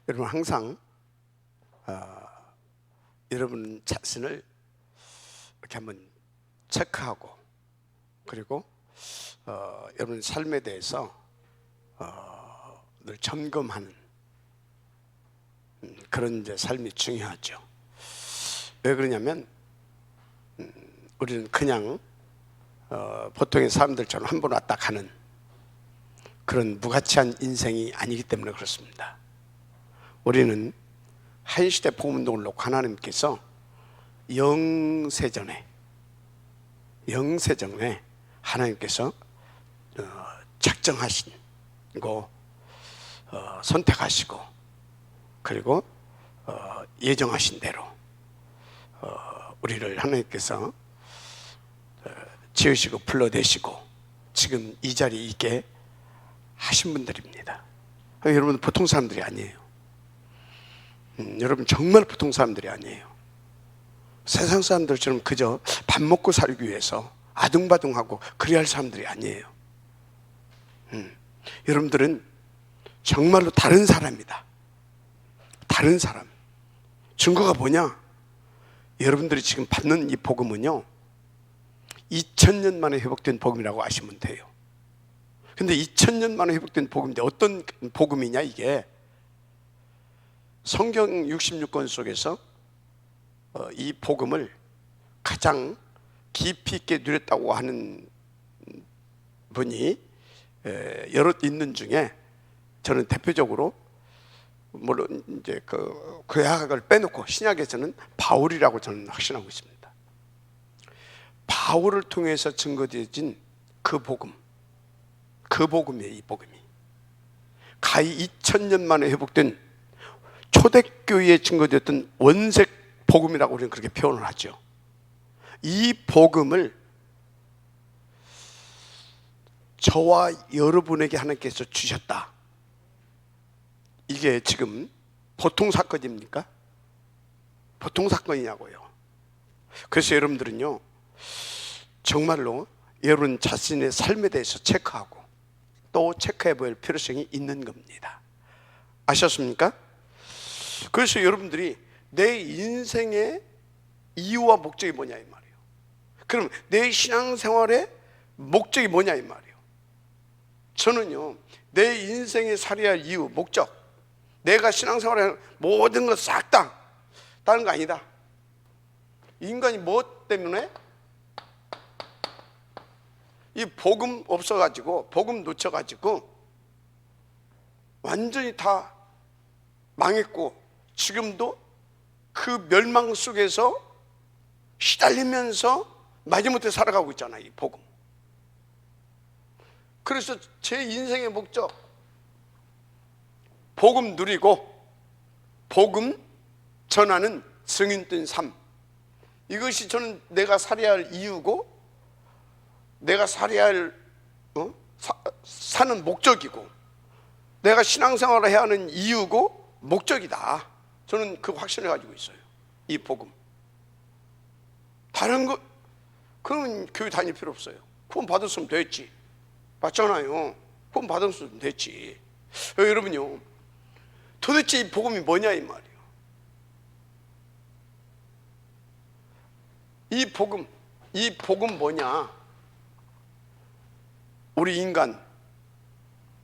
여러분 항상 여러분 자신을 이렇게 한번 체크하고, 그리고 여러분 삶에 대해서 늘 점검하는 그런 이제 삶이 중요하죠. 왜 그러냐면 우리는 그냥 보통의 사람들처럼 한 번 왔다 가는 그런 무가치한 인생이 아니기 때문에 그렇습니다. 우리는 한 시대 복음운동을 놓고 하나님께서 영세전에 하나님께서 작정하시고 선택하시고, 그리고 예정하신 대로 우리를 하나님께서 지으시고 불러내시고 지금 이 자리에 있게 하신 분들입니다. 여러분 보통 사람들이 아니에요. 여러분 정말 보통 사람들이 아니에요. 세상 사람들처럼 그저 밥 먹고 살기 위해서 아둥바둥하고 그래야 할 사람들이 아니에요. 여러분들은 정말로 다른 사람이다. 다른 사람. 증거가 뭐냐? 여러분들이 지금 받는 이 복음은요 2000년 만에 회복된 복음이라고 아시면 돼요. 근데 2000년 만에 회복된 복음인데 어떤 복음이냐? 이게 성경 66권 속에서 이 복음을 가장 깊이 있게 누렸다고 하는 분이 여럿 있는 중에 저는 대표적으로, 물론 이제 그 구약을 빼놓고 신약에서는 바울이라고 저는 확신하고 있습니다. 바울을 통해서 증거되어진 그 복음이에요. 이 복음이 가히 2000년 만에 회복된 초대교회에 증거되었던 원색 복음이라고 우리는 그렇게 표현을 하죠. 이 복음을 저와 여러분에게 하나님께서 주셨다. 이게 지금 보통 사건입니까? 보통 사건이냐고요. 그래서 여러분들은요 정말로 여러분 자신의 삶에 대해서 체크하고 또 체크해 볼 필요성이 있는 겁니다. 아셨습니까? 그래서 여러분들이 내 인생의 이유와 목적이 뭐냐 이 말이에요. 그럼 내 신앙생활의 목적이 뭐냐 이 말이에요. 저는요 내 인생에 살아야 할 이유, 목적, 내가 신앙생활에 모든 것 싹 다 다른 거 아니다. 인간이 무엇 때문에? 이 복음 없어가지고, 복음 놓쳐가지고 완전히 다 망했고 지금도 그 멸망 속에서 시달리면서 마지못해 살아가고 있잖아요, 이 복음. 그래서 제 인생의 목적, 복음 누리고 복음 전하는 증인된 삶, 이것이 저는 내가 살아야 할 이유고 내가 살아야 할 사는 목적이고 내가 신앙생활을 해야 하는 이유고 목적이다. 저는 그 확신을 가지고 있어요. 이 복음. 다른 거 그러면 교회 다닐 필요 없어요. 구원 받았으면 됐지. 맞잖아요. 구원 받았으면 됐지. 여러분요 도대체 이 복음이 뭐냐 이 말이에요. 이 복음 뭐냐? 우리 인간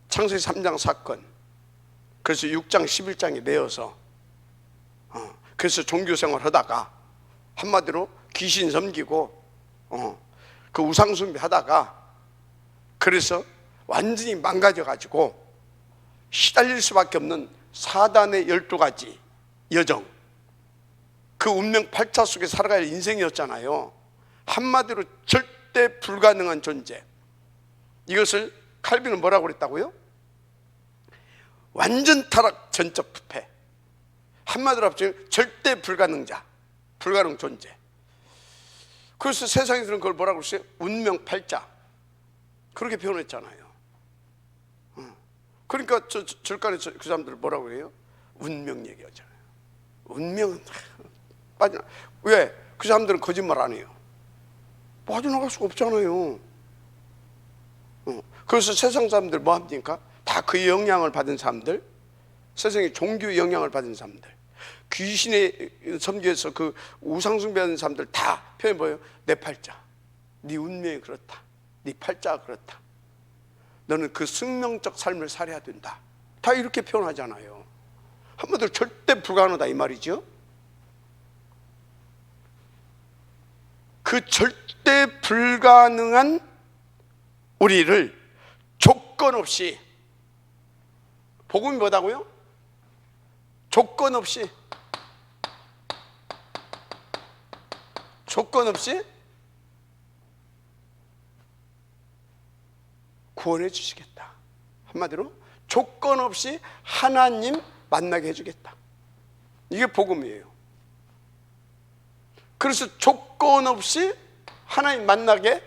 창세기 3장 사건, 그래서 6장 11장에 내어서 그래서 종교생활 하다가 한마디로 귀신 섬기고 그 우상숭배 하다가 그래서 완전히 망가져 가지고 시달릴 수밖에 없는 사단의 12가지 여정, 그 운명 8차 속에 살아갈 인생이었잖아요. 한마디로 절대 불가능한 존재. 이것을 칼빈은 뭐라고 그랬다고요? 완전 타락, 전적 부패. 한마디로 합치면 절대 불가능자, 불가능 존재. 그래서 세상에서는 그걸 뭐라고 했어요? 운명 8자. 그렇게 표현했잖아요. 그러니까 절간에 그 사람들 뭐라고 해요? 운명 얘기하잖아요. 운명은 빠져. 왜? 그 사람들은 거짓말 안 해요. 빠져나갈 수가 없잖아요. 그래서 세상 사람들 뭐 합니까? 다 그 영향을 받은 사람들 세상에 종교 영향을 받은 사람들, 귀신의 섬기에서 그 우상 숭배하는 사람들 다 표현이 뭐예요? 내 팔자, 네 운명이 그렇다, 네 팔자가 그렇다, 너는 그 승명적 삶을 살아야 된다, 다 이렇게 표현하잖아요. 한마디로 절대 불가능하다 이 말이죠. 그 절대 불가능한 우리를 조건 없이, 복음이 뭐다고요? 조건 없이 구원해 주시겠다. 한마디로 조건 없이 하나님 만나게 해주겠다. 이게 복음이에요. 그래서 조건 없이 하나님 만나게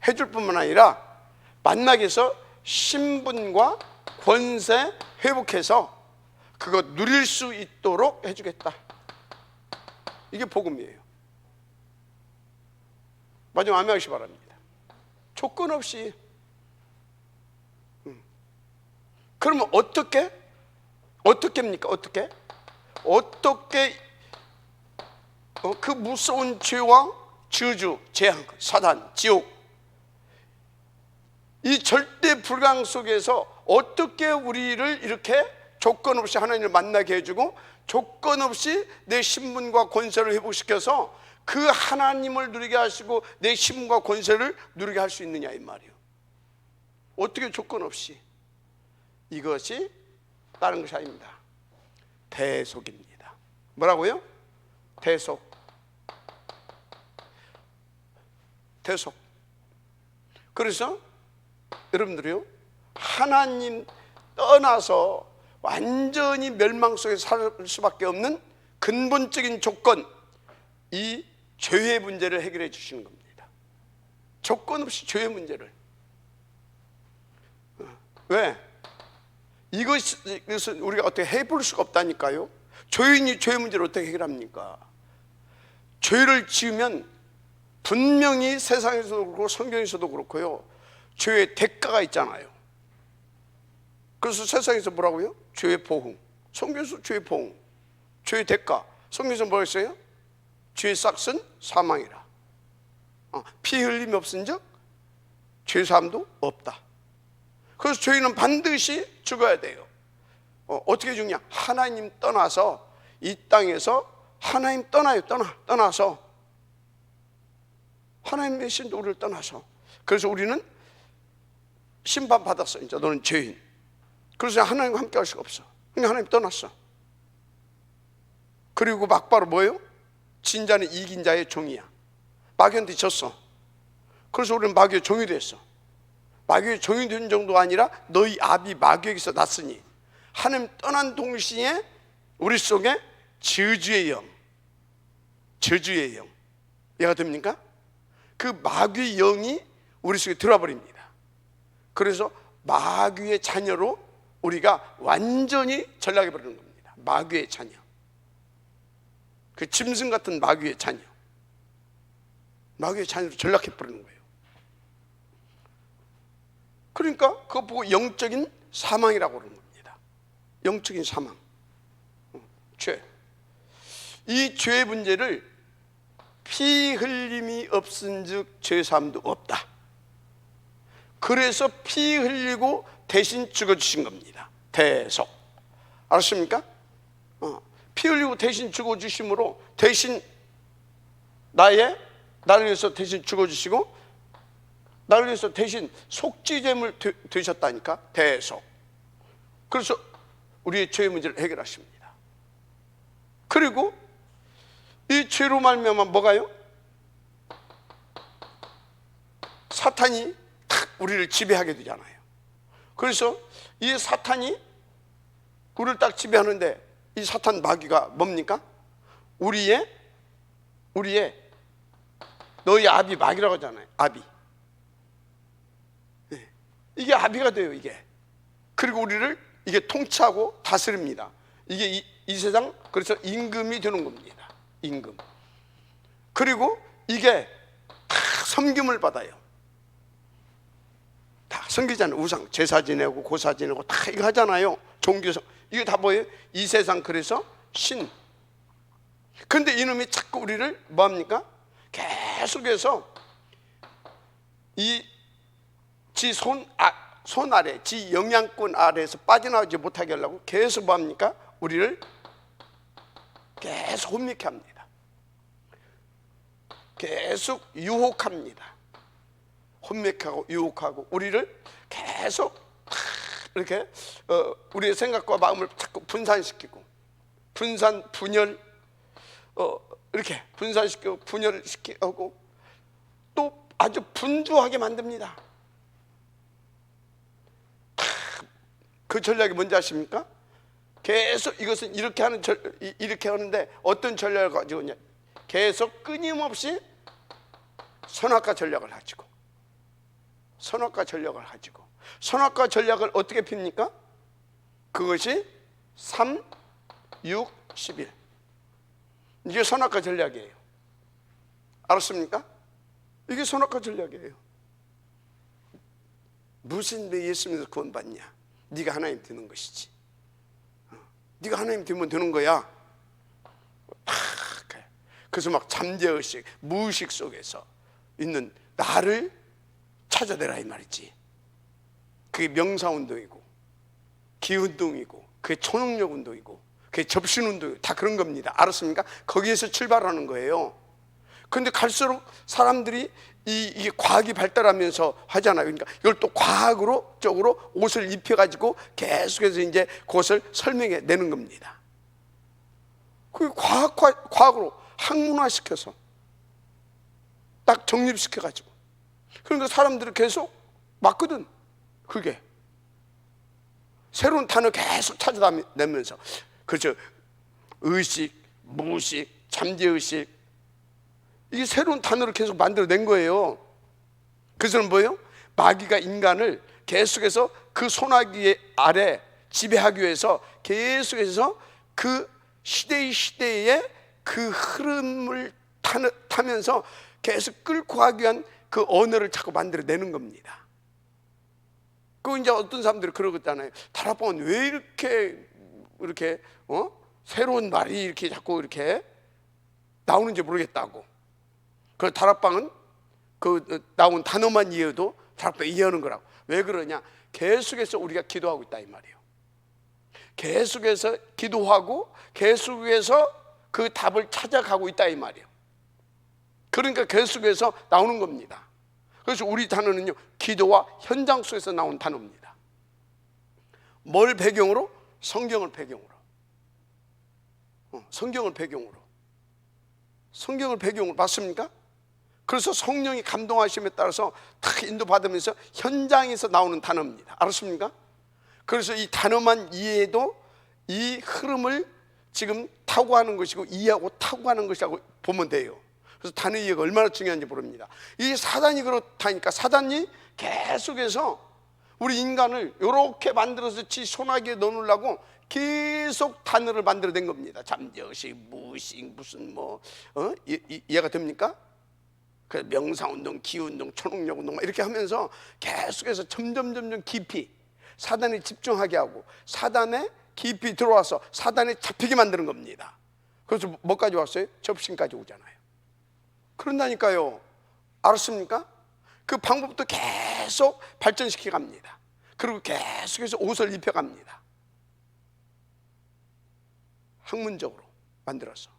해줄 뿐만 아니라 만나게 해서 신분과 권세 회복해서 그거 누릴 수 있도록 해주겠다. 이게 복음이에요. 마지막 아멘 하시기 바랍니다. 조건 없이. 그러면 어떻게입니까? 어떻게 그 무서운 죄와 저주, 재앙, 사단, 지옥, 이 절대 불가능 속에서 어떻게 우리를 이렇게 조건 없이 하나님을 만나게 해주고 조건 없이 내 신분과 권세를 회복시켜서 그 하나님을 누리게 하시고 내 신분과 권세를 누리게 할 수 있느냐 이 말이에요. 어떻게 조건 없이? 이것이 다른 것이 아닙니다. 대속입니다. 뭐라고요? 대속. 그래서 여러분들이요, 하나님 떠나서 완전히 멸망 속에 살 수밖에 없는 근본적인 조건, 이 죄의 문제를 해결해 주시는 겁니다. 조건 없이 죄의 문제를. 왜? 이것은 우리가 어떻게 해볼 수가 없다니까요. 죄인이 죄의 문제를 어떻게 해결합니까? 죄를 지으면 분명히 세상에서도 그렇고 성경에서도 그렇고요, 죄의 대가가 있잖아요. 그래서 세상에서 뭐라고요? 죄의 보응. 성경에서 죄의 보응, 죄의 대가. 성경에서 뭐가 있어요? 죄의 삭은 사망이라. 피 흘림이 없은즉 죄 사함도 없다. 그래서 죄인은 반드시 죽어야 돼요. 어떻게 죽냐? 하나님 떠나서 이 땅에서 하나님 떠나서 하나님의 신도 우리를 떠나서, 그래서 우리는 심판받았어. 이제 너는 죄인. 그래서 하나님과 함께 할 수가 없어. 그러니까 하나님 떠났어. 그리고 막바로 뭐예요? 진자는 이긴 자의 종이야. 마귀한테 졌어. 그래서 우리는 마귀의 종이 됐어. 마귀의 종이 된 정도가 아니라 너희 아비 마귀에게서 났으니 하나님 떠난 동시에 우리 속에 저주의 영, 이해가 됩니까? 그 마귀의 영이 우리 속에 들어와 버립니다. 그래서 마귀의 자녀로 우리가 완전히 전락해 버리는 겁니다. 마귀의 자녀, 그 짐승 같은 마귀의 자녀로 전락해 버리는 거예요. 그러니까 그거 보고 영적인 사망이라고 그러는 겁니다. 영적인 사망, 죄. 이 죄의 문제를 피 흘림이 없은즉 죄 사함도 없다. 그래서 피 흘리고 대신 죽어주신 겁니다. 대속. 알았습니까? 피 흘리고 대신 죽어주심으로 대신 나를 위해서 대신 죽어주시고 나를 위해서 대신 속죄제물 되셨다니까. 대속. 그래서 우리의 죄의 문제를 해결하십니다. 그리고 이 죄로 말미암아 뭐가요? 사탄이 탁 우리를 지배하게 되잖아요. 그래서 이 사탄이 우리를 딱 지배하는데, 이 사탄 마귀가 뭡니까? 우리의 너희 아비 마귀라고 하잖아요. 아비. 이게 아비가 돼요. 이게. 그리고 우리를 이게 통치하고 다스립니다. 이게 이 세상, 그래서 임금이 되는 겁니다. 임금. 그리고 이게 다 섬김을 받아요. 다 섬기잖아요. 우상 제사 지내고 고사 지내고 다 이거 하잖아요. 종교성, 이게 다 뭐예요? 이 세상, 그래서 신. 근데 이놈이 자꾸 우리를 뭐합니까? 계속해서 지 손 아래, 지 영향권 아래에서 빠져나오지 못하게 하려고 계속 뭐합니까? 우리를 계속 혼미케 합니다. 계속 유혹합니다. 혼미케하고 유혹하고 우리를 계속 이렇게 우리의 생각과 마음을 자꾸 분산시키고, 분열, 이렇게 분산시키고 분열시키고 또 아주 분주하게 만듭니다. 그 전략이 뭔지 아십니까? 계속 이것은 이렇게 하는데 어떤 전략을 가지고 있냐? 계속 끊임없이 선악과 전략을 가지고, 선악과 전략을 어떻게 핍니까? 그것이 3, 6, 11. 이게 선악과 전략이에요. 알았습니까? 이게 선악과 전략이에요. 무슨 왜 예수 믿어서 구원받냐? 네가 하나님 되는 것이지. 네가 하나님 되면 되는 거야. 그래서 막 잠재의식, 무의식 속에서 있는 나를 찾아내라 이 말이지. 그게 명사운동이고, 기운동이고, 그게 초능력운동이고, 그게 접신운동이고, 다 그런 겁니다. 알았습니까? 거기에서 출발하는 거예요. 그런데 갈수록 사람들이 이게 과학이 발달하면서 하잖아요. 그러니까 이걸 또 과학적으로 옷을 입혀가지고 계속해서 이제 그것을 설명해 내는 겁니다. 그 과학으로 학문화시켜서 딱 정립시켜가지고, 그러니까 사람들이 계속 맞거든. 그게 새로운 단어 계속 찾아내면서, 그렇죠. 의식, 무의식, 잠재의식, 이게 새로운 단어를 계속 만들어낸 거예요. 그래서는 뭐예요? 마귀가 인간을 계속해서 그 소나기 아래 지배하기 위해서 계속해서 그 시대의 그 흐름을 타면서 계속 끌고 가기 위한 그 언어를 자꾸 만들어내는 겁니다. 그 이제 어떤 사람들이 그러잖아요. 다락방은 왜 이렇게 새로운 말이 이렇게 자꾸 이렇게 나오는지 모르겠다고. 그 다락방은 그 나온 단어만 이해해도 다락방 이해하는 거라고. 왜 그러냐? 계속해서 우리가 기도하고 있다 이 말이에요. 계속해서 기도하고 계속해서 그 답을 찾아가고 있다 이 말이에요. 그러니까 계속해서 나오는 겁니다. 그래서 우리 단어는요, 기도와 현장 속에서 나온 단어입니다. 뭘 배경으로? 성경을 배경으로. 성경을 배경으로 맞습니까? 그래서 성령이 감동하심에 따라서 탁 인도받으면서 현장에서 나오는 단어입니다. 알았습니까? 그래서 이 단어만 이해해도 이 흐름을 지금 타고 가는 것이고, 이해하고 타고 가는 것이라고 보면 돼요. 그래서 단어 이해가 얼마나 중요한지 모릅니다. 이 사단이 그렇다니까. 사단이 계속해서 우리 인간을 이렇게 만들어서 지 소나기에 넣으려고 계속 단어를 만들어낸 겁니다. 잠재의식, 무의식, 무슨 이해가 됩니까? 그 명사운동, 기운동, 초능력운동 이렇게 하면서 계속해서 점점 깊이 사단에 집중하게 하고, 사단에 깊이 들어와서 사단에 잡히게 만드는 겁니다. 그래서 뭐까지 왔어요? 접신까지 오잖아요. 그런다니까요. 알았습니까? 그 방법도 계속 발전시켜 갑니다. 그리고 계속해서 옷을 입혀 갑니다. 학문적으로 만들어서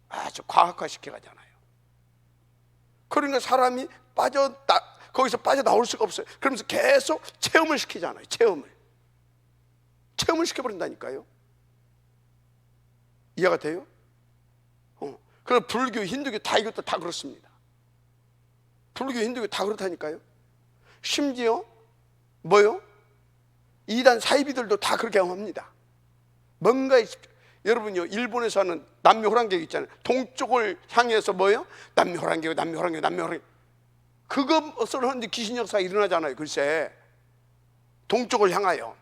아주 과학화시켜 가잖아요. 그러니까 사람이 거기서 빠져나올 수가 없어요. 그러면서 계속 체험을 시키잖아요. 체험을 시켜버린다니까요. 이해가 돼요? 그래서 불교, 힌두교 다 이것도 다 그렇습니다. 불교, 힌두교 다 그렇다니까요. 심지어 뭐요? 이단 사이비들도 다 그렇게 합니다. 뭔가 여러분요, 일본에서 하는 남묘호랑객 있잖아요. 동쪽을 향해서 뭐예요? 남묘호랑객. 그것을 하는데 귀신 역사가 일어나잖아요. 글쎄, 동쪽을 향하여.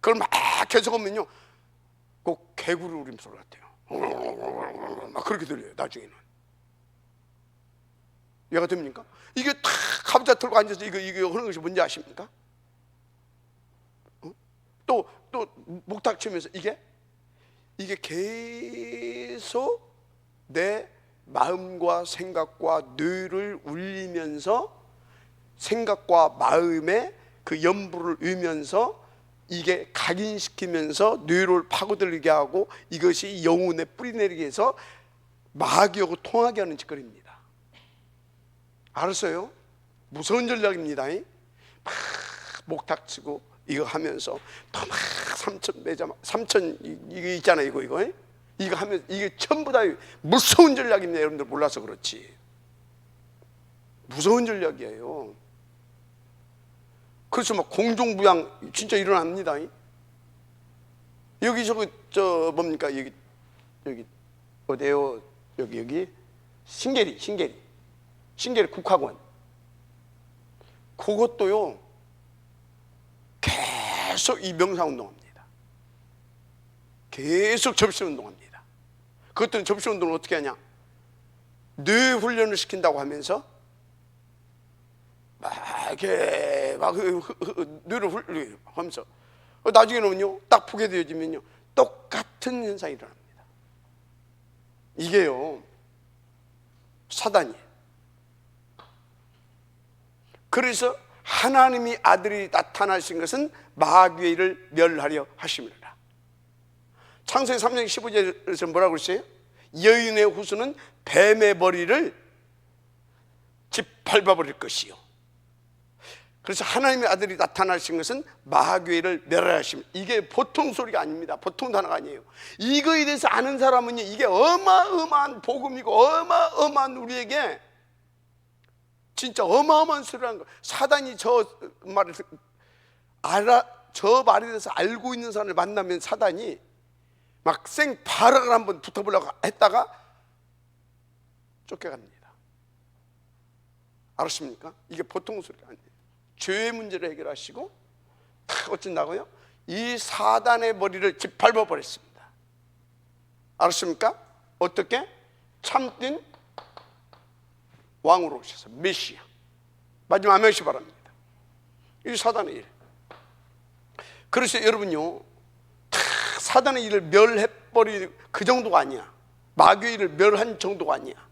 그걸 막 계속 하면요, 꼭 개구리 울음소리 같아요. 막 그렇게 들려요. 나중에는. 이해가 됩니까? 이게 탁 갑자 들고 앉아서 이거 하는 것이 뭔지 아십니까? 또 목탁 치면서 이게 계속 내 마음과 생각과 뇌를 울리면서 생각과 마음에 그 연부를 울면서 이게 각인시키면서 뇌를 파고들게 하고 이것이 영혼에 뿌리내리게 해서 마귀하고 통하게 하는 짓거리입니다. 알았어요? 무서운 전략입니다. 막 목탁 치고 이거 하면서 또 막 삼천 이거 있잖아요. 이거 하면 이게 전부 다 무서운 전략입니다. 여러분들 몰라서 그렇지. 무서운 전략이에요. 그래서 막 공중부양 진짜 일어납니다. 여기 저 뭡니까 여기 어디에요? 여기 신계리 국학원. 그것도요 계속 이 명상운동합니다. 계속 접시운동합니다. 그것들은 접시운동을 어떻게 하냐? 뇌 훈련을 시킨다고 하면서 막 이렇게 막 뇌를 훈련하면서 나중에는요 딱 보게 되어지면요 똑같은 현상이 일어납니다. 이게요 사단이에요. 그래서 하나님이 아들이 나타나신 것은 마귀의 일을 멸하려 하심이라. 창세기 3장 15절에서 뭐라고 그랬어요? 여인의 후손은 뱀의 머리를 짓밟아 버릴 것이요. 그래서 하나님의 아들이 나타나신 것은 마귀의 일을 멸하려 하심. 이게 보통 소리가 아닙니다. 보통 단어가 아니에요. 이거에 대해서 아는 사람은요 이게 어마어마한 복음이고 어마어마한 우리에게 진짜 어마어마한 소리라는 거예요. 사단이 저 말에 대해서 알고 있는 사람을 만나면 사단이 막 생바락을 한번 붙어보려고 했다가 쫓겨갑니다. 알았습니까? 이게 보통 소리가 아니에요. 죄의 문제를 해결하시고 어쩐다고요? 이 사단의 머리를 짓밟아 버렸습니다. 알았습니까? 어떻게? 참된 왕으로 오셔서 메시아. 마지막 아멘시 바랍니다. 이 사단의 일. 그래서 여러분요 사단의 일을 멸해버리 그 정도가 아니야. 마귀의 일을 멸한 정도가 아니야.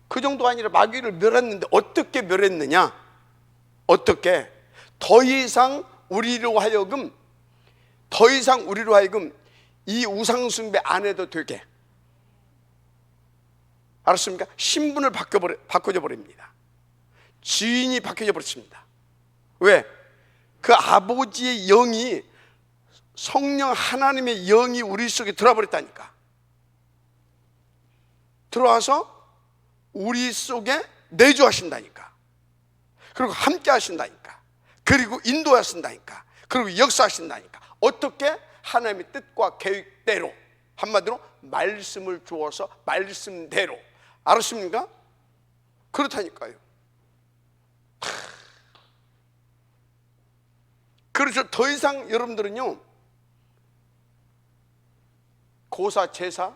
그 정도가 아니라 마귀의 일을 멸했는데 어떻게 멸했느냐? 어떻게? 더 이상 우리로 하여금 이 우상숭배 안 해도 되게. 알았습니까? 신분을 바꿔줘 버립니다. 지인이 바뀌어 버렸습니다. 왜? 그 아버지의 영이 성령 하나님의 영이 우리 속에 들어와 버렸다니까. 들어와서 우리 속에 내주하신다니까. 그리고 함께 하신다니까. 그리고 인도하신다니까. 그리고 역사하신다니까. 어떻게? 하나님의 뜻과 계획대로, 한마디로 말씀을 주어서 말씀대로. 알았습니까? 그렇다니까요. 그래서 더 이상 여러분들은요 고사, 제사,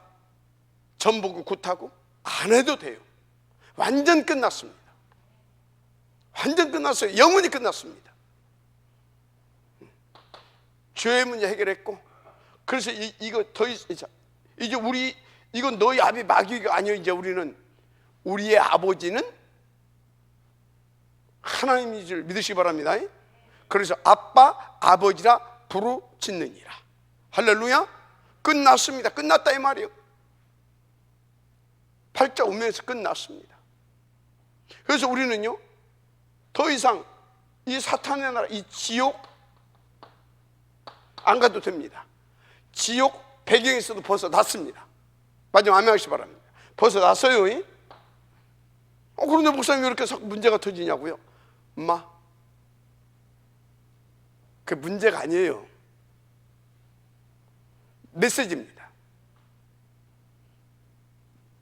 전보고 굿하고 안 해도 돼요. 완전 끝났습니다. 완전 끝났어요. 영원히 끝났습니다. 죄의 문제 해결했고, 그래서 이거 더 이제 이건 너희 아비 마귀가 아니요. 이제 우리의 아버지는 하나님인 줄 믿으시기 바랍니다. 그래서 아빠, 아버지라 부르짖느니라. 할렐루야. 끝났습니다. 끝났다 이 말이에요. 팔자 오면서 끝났습니다. 그래서 우리는요 더 이상 이 사탄의 나라, 이 지옥 안 가도 됩니다. 지옥 배경에서도 벗어났습니다. 마지막 아멘하시기 바랍니다. 벗어났어요. 그런데 목사님 왜 이렇게 문제가 터지냐고요? 엄마, 그 문제가 아니에요. 메시지입니다.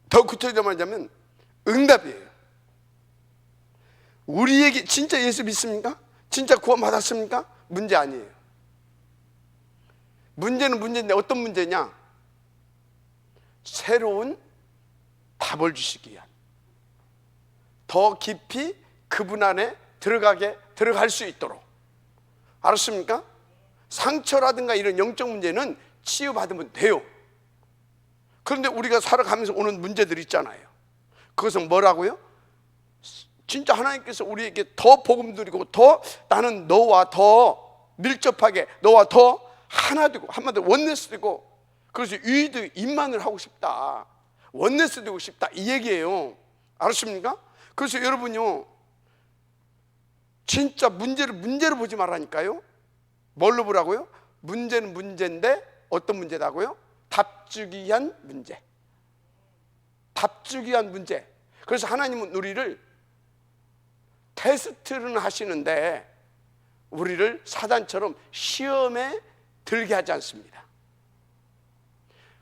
더 구체적으로 말하자면 응답이에요. 우리에게 진짜 예수 믿습니까? 진짜 구원 받았습니까? 문제 아니에요. 문제는 문제인데 어떤 문제냐? 새로운 답을 주시기 위한, 더 깊이 그분 안에 들어갈 수 있도록. 알았습니까? 상처라든가 이런 영적 문제는 치유받으면 돼요. 그런데 우리가 살아가면서 오는 문제들이 있잖아요. 그것은 뭐라고요? 진짜 하나님께서 우리에게 더 복음 드리고 더 나는 너와 더 밀접하게 너와 더 하나 되고 한마디로 원네스 되고 그래서 유이드 입만을 하고 싶다, 원네스 되고 싶다 이 얘기예요. 알았습니까? 그래서 여러분요 진짜 문제를 보지 말라니까요. 뭘로 보라고요? 문제는 문제인데 어떤 문제다고요? 답주기 위한 문제. 답주기 위한 문제. 그래서 하나님은 우리를 테스트는 하시는데 우리를 사단처럼 시험에 들게 하지 않습니다.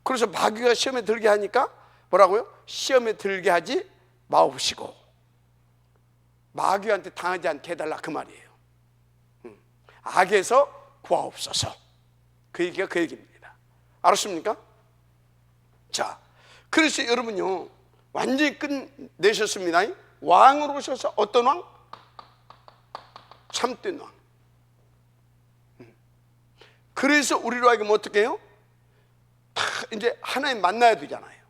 그래서 마귀가 시험에 들게 하니까 뭐라고요? 시험에 들게 하지 마옵시고 마귀한테 당하지 않게 해달라 그 말이에요. 악에서 구하옵소서. 그 얘기가 그 얘기입니다. 알았습니까? 자, 그래서 여러분요 완전히 끝내셨습니다. 왕으로 오셔서 어떤 왕? 참된 왕. 그래서 우리로 하여금 어떻게 해요? 이제 하나님 만나야 되잖아요.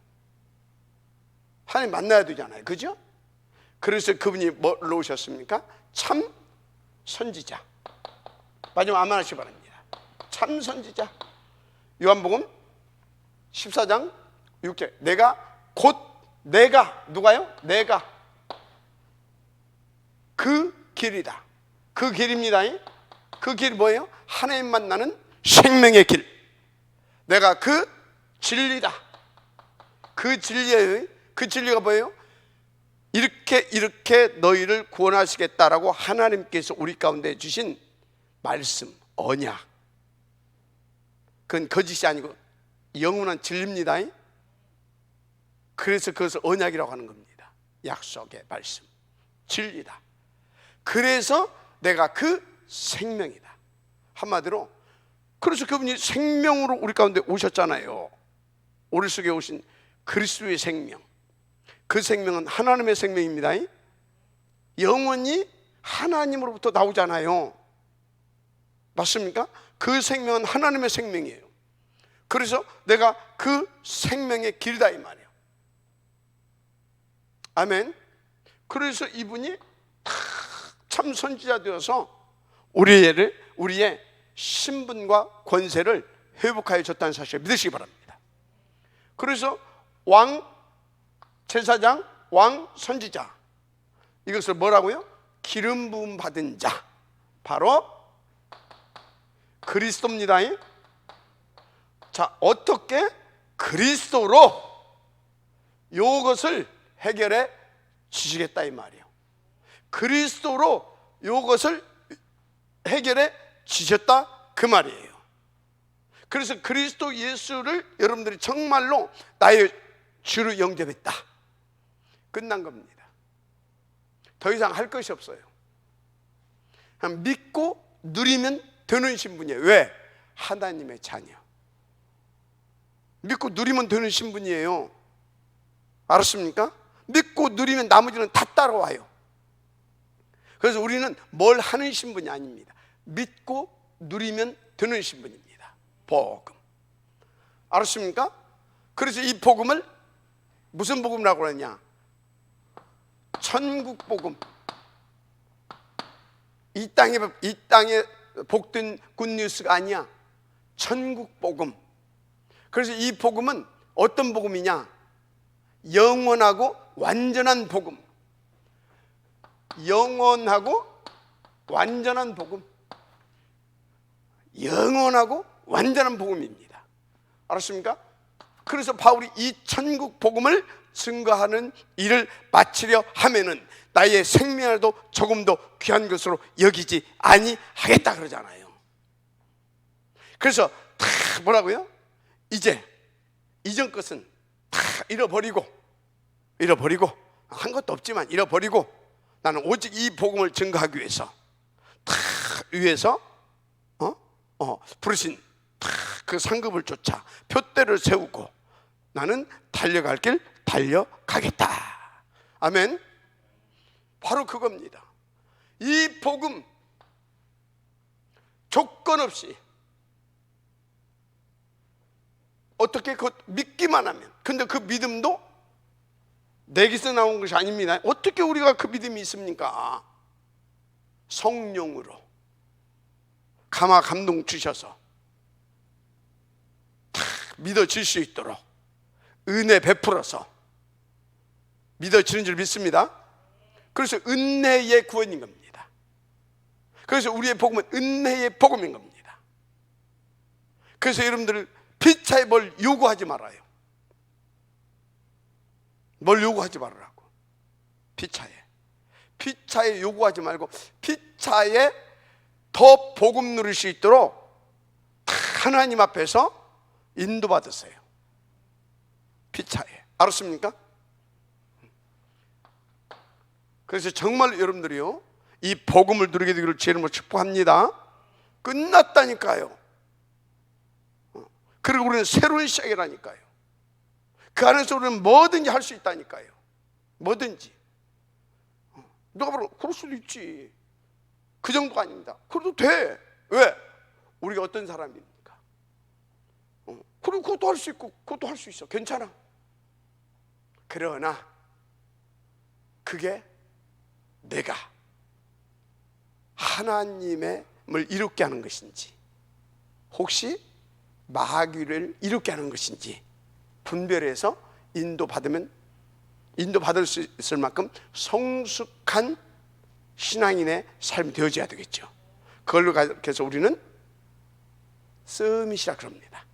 하나님 만나야 되잖아요. 그죠? 그래서 그분이 뭘로 오셨습니까? 참 선지자. 마지막 아멘 하시기 바랍니다. 참 선지자. 요한복음 14장 6절. 내가 누가요? 내가 그 길이다. 그 길입니다. 그 길이 뭐예요? 하나님 만나는 생명의 길. 내가 그 진리다. 그 진리예요. 그 진리가 뭐예요? 이렇게 너희를 구원하시겠다라고 하나님께서 우리 가운데 주신 말씀, 언약. 그건 거짓이 아니고 영원한 진리입니다. 그래서 그것을 언약이라고 하는 겁니다. 약속의 말씀, 진리다. 그래서 내가 그 생명이다. 한마디로 그래서 그분이 생명으로 우리 가운데 오셨잖아요. 우리 속에 오신 그리스도의 생명. 그 생명은 하나님의 생명입니다. 영원히 하나님으로부터 나오잖아요. 맞습니까? 그 생명은 하나님의 생명이에요. 그래서 내가 그 생명의 길이다 이 말이에요. 아멘. 그래서 이분이 참 선지자 되어서 우리의 신분과 권세를 회복하여 줬다는 사실을 믿으시기 바랍니다. 그래서 왕 제사장, 왕 선지자, 이것을 뭐라고요? 기름 부음 받은 자, 바로 그리스도입니다. 자, 어떻게 그리스도로 이것을 해결해 주시겠다 이 말이에요. 그리스도로 이것을 해결해 주셨다 그 말이에요. 그래서 그리스도 예수를 여러분들이 정말로 나의 주로 영접했다. 끝난 겁니다. 더 이상 할 것이 없어요. 그냥 믿고 누리면 되는 신분이에요. 왜? 하나님의 자녀. 믿고 누리면 되는 신분이에요. 알았습니까? 믿고 누리면 나머지는 다 따라와요. 그래서 우리는 뭘 하는 신분이 아닙니다. 믿고 누리면 되는 신분입니다. 복음. 알았습니까? 그래서 이 복음을 무슨 복음이라고 하느냐? 천국 복음. 이 땅에 복된 굿뉴스가 아니야. 천국 복음. 그래서 이 복음은 어떤 복음이냐? 영원하고 완전한 복음. 영원하고 완전한 복음. 영원하고 완전한 복음입니다. 알았습니까? 그래서 바울이 이 천국 복음을 증거하는 일을 마치려 하면은 나의 생명이라도 조금 더 귀한 것으로 여기지 아니하겠다 그러잖아요. 그래서 다 뭐라고요? 이제 이전 것은 다 잃어버리고 한 것도 없지만 잃어버리고 나는 오직 이 복음을 증거하기 위해서 위해서 부르신 그 상급을 쫓아 표대를 세우고 나는 달려갈 길 달려가겠다. 아멘. 바로 그겁니다. 이 복음 조건 없이 어떻게 그 믿기만 하면. 근데 그 믿음도 내게서 나온 것이 아닙니다. 어떻게 우리가 그 믿음이 있습니까? 성령으로 감화 감동 주셔서 다 믿어질 수 있도록 은혜 베풀어서 믿어지는 줄 믿습니다. 그래서 은혜의 구원인 겁니다. 그래서 우리의 복음은 은혜의 복음인 겁니다. 그래서 여러분들 피차에 뭘 요구하지 말아요. 뭘 요구하지 말으라고. 피차에 요구하지 말고 피차에 더 복음 누릴 수 있도록 하나님 앞에서 인도받으세요. 피차에. 알았습니까? 그래서 정말 여러분들이요, 이 복음을 누리게 되기를 주님으로 축복합니다. 끝났다니까요. 그리고 우리는 새로운 시작이라니까요. 그 안에서 우리는 뭐든지 할 수 있다니까요. 뭐든지. 누가 바로 그럴 수도 있지. 그 정도가 아닙니다. 그래도 돼. 왜? 우리가 어떤 사람입니까? 그리고 그것도 할 수 있고 그것도 할 수 있어. 괜찮아. 그러나 그게 내가 하나님을 이롭게 하는 것인지 혹시 마귀를 이롭게 하는 것인지 분별해서 인도받을 수 있을 만큼 성숙한 신앙인의 삶이 되어져야 되겠죠. 그걸로 가서 우리는 서밋이라 그럽니다.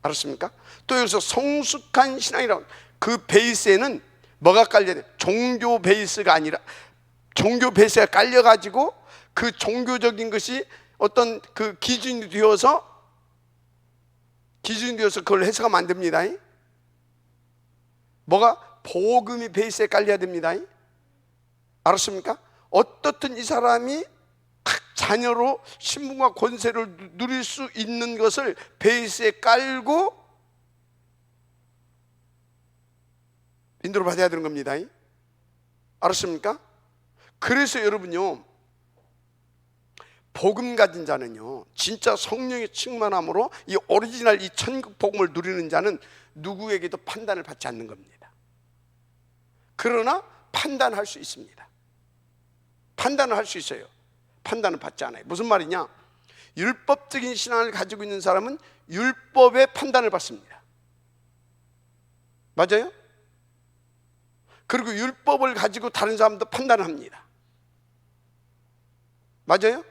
알았습니까? 또 여기서 성숙한 신앙이라고, 그 베이스에는 뭐가 깔려야 돼? 종교 베이스가 아니라, 종교 베이스가 깔려가지고 그 종교적인 것이 어떤 그 기준이 되어서 그걸 해석하면 안 됩니다. 뭐가? 복음이 베이스에 깔려야 됩니다. 알았습니까? 어떻든 이 사람이 자녀로 신분과 권세를 누릴 수 있는 것을 베이스에 깔고 인도를 받아야 되는 겁니다. 알았습니까? 그래서 여러분요, 복음 가진 자는요, 진짜 성령의 충만함으로 이 오리지널 이 천국 복음을 누리는 자는 누구에게도 판단을 받지 않는 겁니다. 그러나 판단할 수 있습니다. 판단을 할 수 있어요. 판단을 받지 않아요. 무슨 말이냐? 율법적인 신앙을 가지고 있는 사람은 율법의 판단을 받습니다. 맞아요? 그리고 율법을 가지고 다른 사람도 판단을 합니다. 맞아요?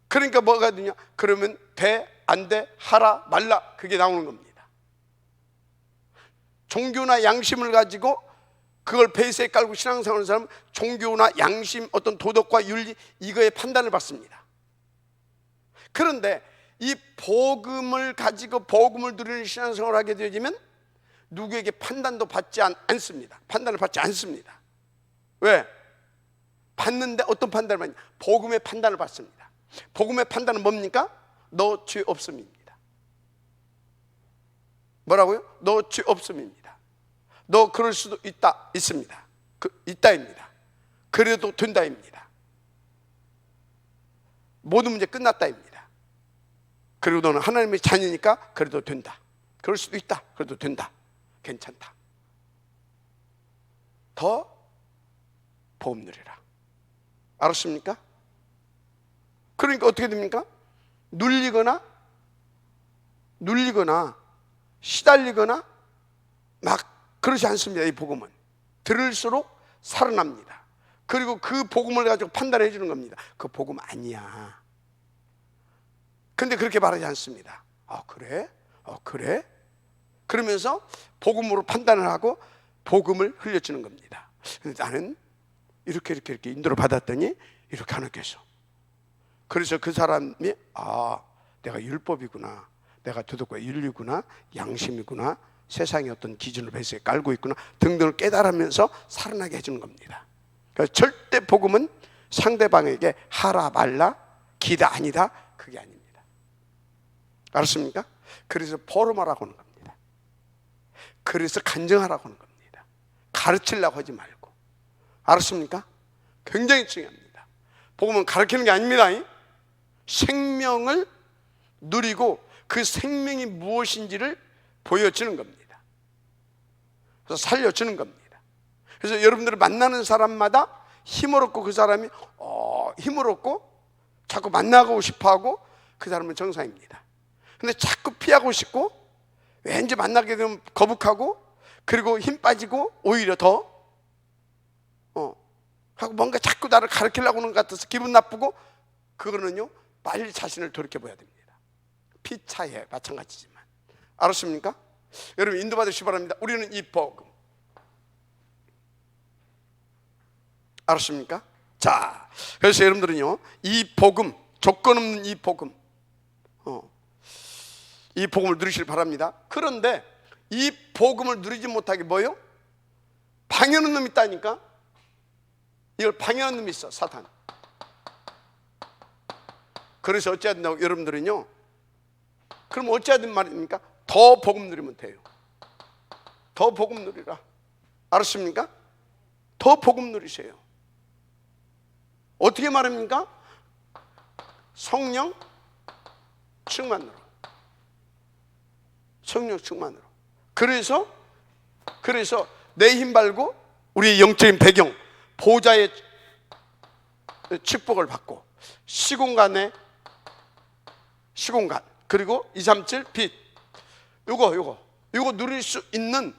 그러니까 뭐가 되냐? 그러면 돼, 안 돼, 하라, 말라, 그게 나오는 겁니다. 종교나 양심을 가지고 그걸 베이스에 깔고 신앙생활하는 사람은 종교나 양심, 어떤 도덕과 윤리, 이거에 판단을 받습니다. 그런데 이 복음을 가지고 복음을 누리는 신앙생활을 하게 되어지면 누구에게 판단도 받지 않습니다. 판단을 받지 않습니다. 왜? 받는데 어떤 판단을 받냐? 복음의 판단을 받습니다. 복음의 판단은 뭡니까? 너 죄 없음입니다. 뭐라고요? 너 죄 없음입니다. 너 그럴 수도 있습니다. 있다입니다. 그래도 된다입니다. 모든 문제 끝났다입니다. 그리고 너는 하나님의 자녀니까 그래도 된다. 그럴 수도 있다. 그래도 된다. 괜찮다. 더 복음 누리라. 알았습니까? 그러니까 어떻게 됩니까? 눌리거나 시달리거나 막 그러지 않습니다. 이 복음은 들을수록 살아납니다. 그리고 그 복음을 가지고 판단해 주는 겁니다. 그 복음 아니야. 근데 그렇게 말하지 않습니다. 그래? 그래? 그러면서 복음으로 판단을 하고 복음을 흘려주는 겁니다. 나는 이렇게 인도를 받았더니 이렇게 안 느꼈어. 그래서 그 사람이 내가 율법이구나, 내가 도덕과 윤리구나, 양심이구나, 세상의 어떤 기준을 베이스에 깔고 있구나 등등을 깨달으면서 살아나게 해주는 겁니다. 그래서 절대 복음은 상대방에게 하라 말라, 기다 아니다, 그게 아닙니다. 알았습니까? 그래서 포럼하라고 하는 겁니다. 그래서 간증하라고 하는 겁니다. 가르치려고 하지 말고. 알았습니까? 굉장히 중요합니다. 복음은 가르치는 게 아닙니다. 생명을 누리고 그 생명이 무엇인지를 보여주는 겁니다. 그래서 살려주는 겁니다. 그래서 여러분들을 만나는 사람마다 힘을 얻고, 그 사람이 힘을 얻고 자꾸 만나고 싶어하고, 그 사람은 정상입니다. 근데 자꾸 피하고 싶고, 왠지 만나게 되면 거북하고, 그리고 힘 빠지고, 오히려 더 하고 뭔가 자꾸 나를 가르치려고 하는 것 같아서 기분 나쁘고, 그거는요 빨리 자신을 돌이켜봐야 됩니다. 피 차이에 마찬가지지만. 알았습니까? 여러분 인도받으시기 바랍니다. 우리는 이 복음, 알았습니까? 자, 그래서 여러분들은요 이 복음, 조건 없는 이 복음, 이 복음을 누리시길 바랍니다. 그런데 이 복음을 누리지 못하게 뭐요? 방해하는 놈이 있다니까. 이걸 방해하는 놈이 있어, 사탄. 그래서 어찌해야 된다고 여러분들은요, 그럼 어찌해야 되는 말입니까? 더 복음 누리면 돼요. 더 복음 누리라. 알았습니까? 더 복음 누리세요. 어떻게 말합니까? 성령 충만으로. 성령 충만으로. 그래서 내 힘 말고 우리의 영적인 배경, 보좌의 축복을 받고, 시공간, 그리고 237 빛, 요거 누릴 수 있는,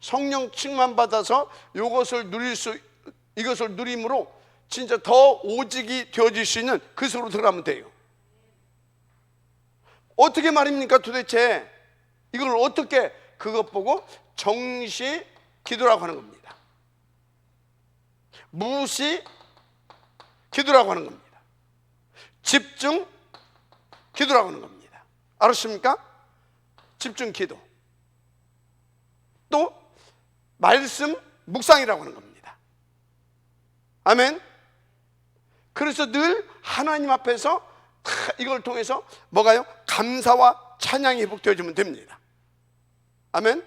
성령 충만 받아서 이것을 누림으로 진짜 더 오직이 되어질 수 있는 그 속으로 들어가면 돼요. 어떻게 말입니까 도대체? 이걸 어떻게, 그것 보고 정시 기도라고 하는 겁니다. 무시 기도라고 하는 겁니다. 집중 기도라고 하는 겁니다. 알았습니까? 집중 기도. 또 말씀 묵상이라고 하는 겁니다. 아멘. 그래서 늘 하나님 앞에서 이걸 통해서 뭐가요? 감사와 찬양이 회복되어지면 됩니다. 아멘.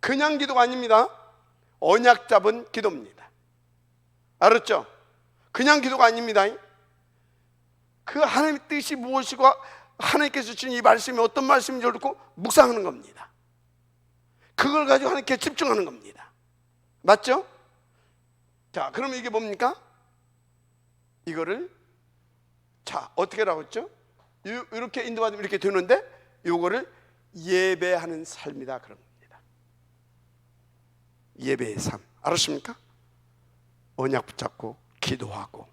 그냥 기도가 아닙니다. 언약 잡은 기도입니다. 알았죠? 그냥 기도가 아닙니다. 그 하나님의 뜻이 무엇이고 하나님께서 주신 이 말씀이 어떤 말씀인지 듣고 묵상하는 겁니다. 그걸 가지고 하나님께 집중하는 겁니다. 맞죠? 자, 그럼 이게 뭡니까? 이거를, 자, 어떻게 라고 했죠? 이렇게 인도받으면 이렇게 되는데, 이거를 예배하는 삶이다, 그런 겁니다. 예배의 삶. 알았습니까? 언약 붙잡고 기도하고.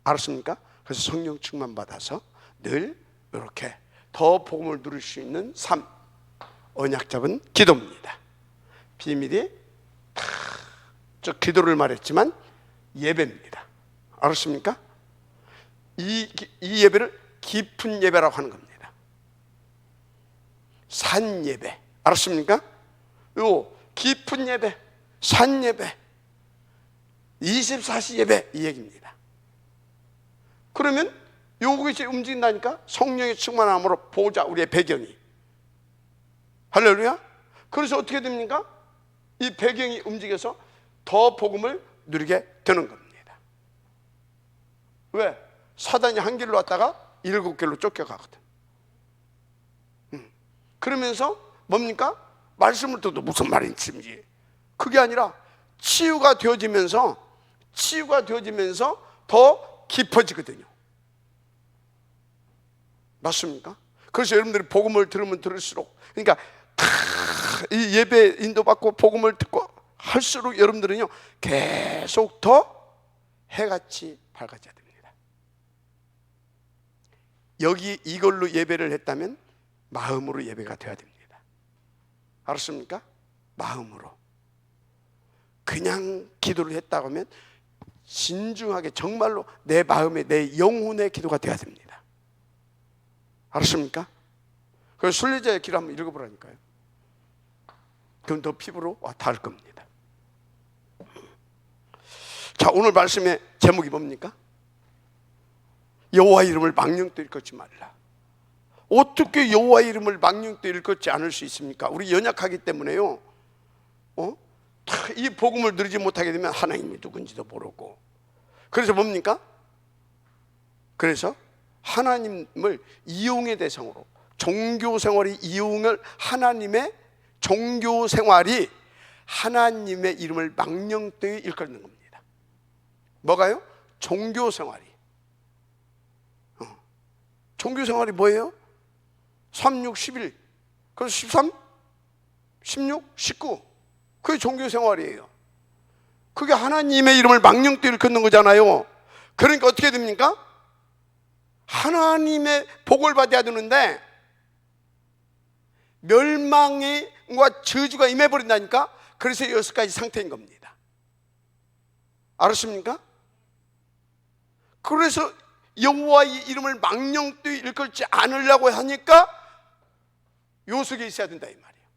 알았습니까? 그래서 성령 충만 받아서 늘 이렇게 더 복음을 누릴 수 있는 삶, 언약 잡은 기도입니다. 비밀이 저 기도를 말했지만 예배입니다. 알았습니까? 이 예배를 깊은 예배라고 하는 겁니다. 산 예배. 알았습니까? 요 깊은 예배, 산 예배, 24시 예배, 이 얘기입니다. 그러면 요것이 움직인다니까. 성령의 충만함으로 보자, 우리의 배경이. 할렐루야. 그래서 어떻게 됩니까? 이 배경이 움직여서 더 복음을 누리게 되는 겁니다. 왜? 사단이 한 길로 왔다가 7길로 쫓겨가거든. 그러면서 뭡니까? 말씀을 듣도 무슨 말인지, 그게 아니라 치유가 되어지면서 더 깊어지거든요. 맞습니까? 그래서 여러분들이 복음을 들으면 들을수록, 그러니까 이 예배 인도받고 복음을 듣고 할수록 여러분들은요 계속 더 해같이 밝아져야 됩니다. 여기 이걸로 예배를 했다면 마음으로 예배가 되어야 됩니다. 알았습니까? 마음으로. 그냥 기도를 했다고 하면 진중하게 정말로 내 마음에, 내 영혼의 기도가 되어야 됩니다. 알았습니까? 그래서 순례자의 기도 한번 읽어보라니까요. 그럼 더 피부로 닿을 겁니다. 자, 오늘 말씀의 제목이 뭡니까? 여호와 이름을 망령되이 일컫지 말라. 어떻게 여호와 이름을 망령되이 일컫지 않을 수 있습니까? 우리 연약하기 때문에요. 이 복음을 누리지 못하게 되면 하나님이 누군지도 모르고. 그래서 뭡니까? 그래서 하나님을 이용의 대상으로, 종교 생활이 이용을 하나님의 종교 생활이 하나님의 이름을 망령되이 일컫는 겁니다. 뭐가요? 종교 생활이. 종교 생활이 뭐예요? 3, 6, 11. 그래서 13, 16, 19. 그게 종교 생활이에요. 그게 하나님의 이름을 망령되이 일컫는 거잖아요. 그러니까 어떻게 됩니까? 하나님의 복을 받아야 되는데 멸망과 저주가 임해버린다니까. 그래서 6가지 상태인 겁니다. 알았습니까? 그래서 여호와의 이름을 망령되이 일컬지 않으려고 하니까 요 속에 있어야 된다 이 말이에요.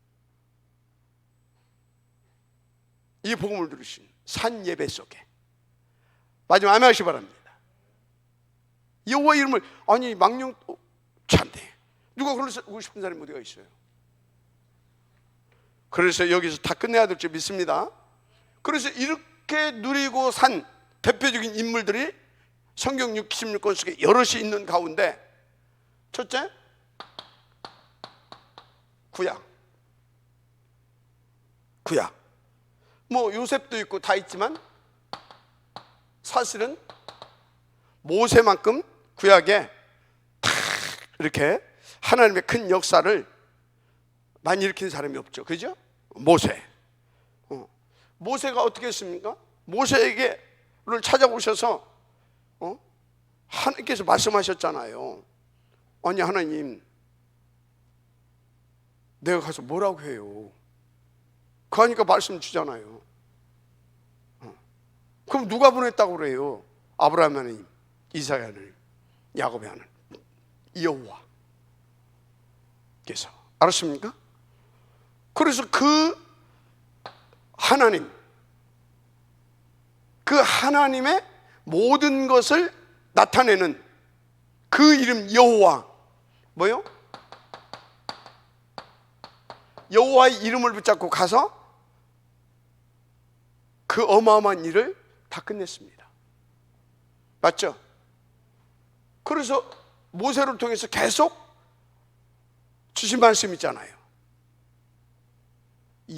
이 복음을 들으신 산 예배 속에 마지막 아멘 하시기 바랍니다. 여호와의 이름을 아니 망령 참돼. 누가 그러고 싶은 사람이 어디가 있어요? 그래서 여기서 다 끝내야 될 줄 믿습니다. 그래서 이렇게 누리고 산 대표적인 인물들이 성경 66권 속에 여럿이 있는 가운데 첫째, 구약. 뭐 요셉도 있고 다 있지만 사실은 모세만큼 구약에 탁 이렇게 하나님의 큰 역사를 많이 일으킨 사람이 없죠. 그죠? 모세가 어떻게 했습니까? 모세에게를 찾아오셔서 하나님께서 말씀하셨잖아요. 아니 하나님, 내가 가서 뭐라고 해요? 그러니까 말씀 주잖아요. 그럼 누가 보냈다고 그래요? 아브라함 하나님, 이삭의 하나님, 야곱의 하나님, 여호와께서. 알았습니까? 그래서 그 하나님, 그 하나님의 모든 것을 나타내는 그 이름 여호와, 뭐요? 여호와의 이름을 붙잡고 가서 그 어마어마한 일을 다 끝냈습니다. 맞죠? 그래서 모세를 통해서 계속 주신 말씀 있잖아요.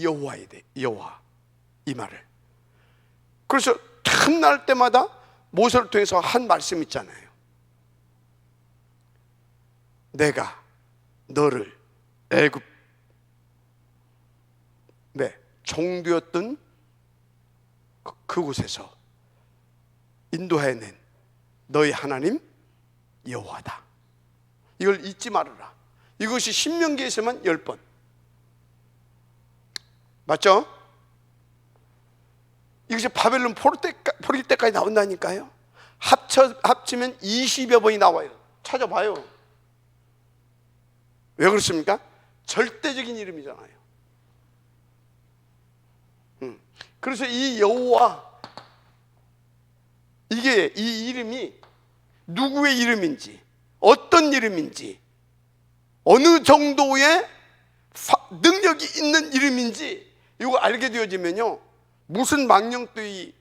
여호와에 대해, 여호와 이 말을. 그래서 틈날 때마다 모세를 통해서 한 말씀 있잖아요. 내가 너를 애굽 종되었던 그곳에서 인도해낸 너희 하나님 여호와다. 이걸 잊지 말아라. 이것이 신명기에서만 10번. 맞죠? 이것이 바벨론 포로기 때까지 나온다니까요. 합치면 20여 번이 나와요. 찾아봐요. 왜 그렇습니까? 절대적인 이름이잖아요. 그래서 이 여호와, 이게 이 이름이 누구의 이름인지, 어떤 이름인지, 어느 정도의 능력이 있는 이름인지 이거 알게 되어지면요, 무슨 망령되이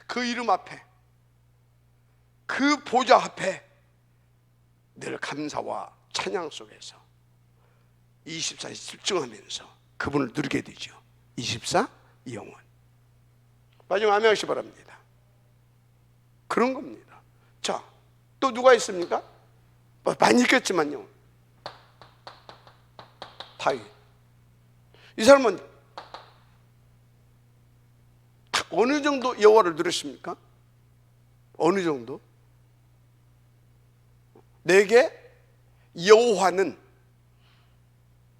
그 이름 앞에, 그 보좌 앞에 늘 감사와 찬양 속에서 24시 집중하면서 그분을 누리게 되죠. 24 영원. 마지막 아멘 하시기 바랍니다. 그런 겁니다. 자, 또 누가 있습니까? 많이 있겠지만요, 다윗. 이 사람은 어느 정도 여호와를 누렸습니까? 어느 정도? 내게 여호와는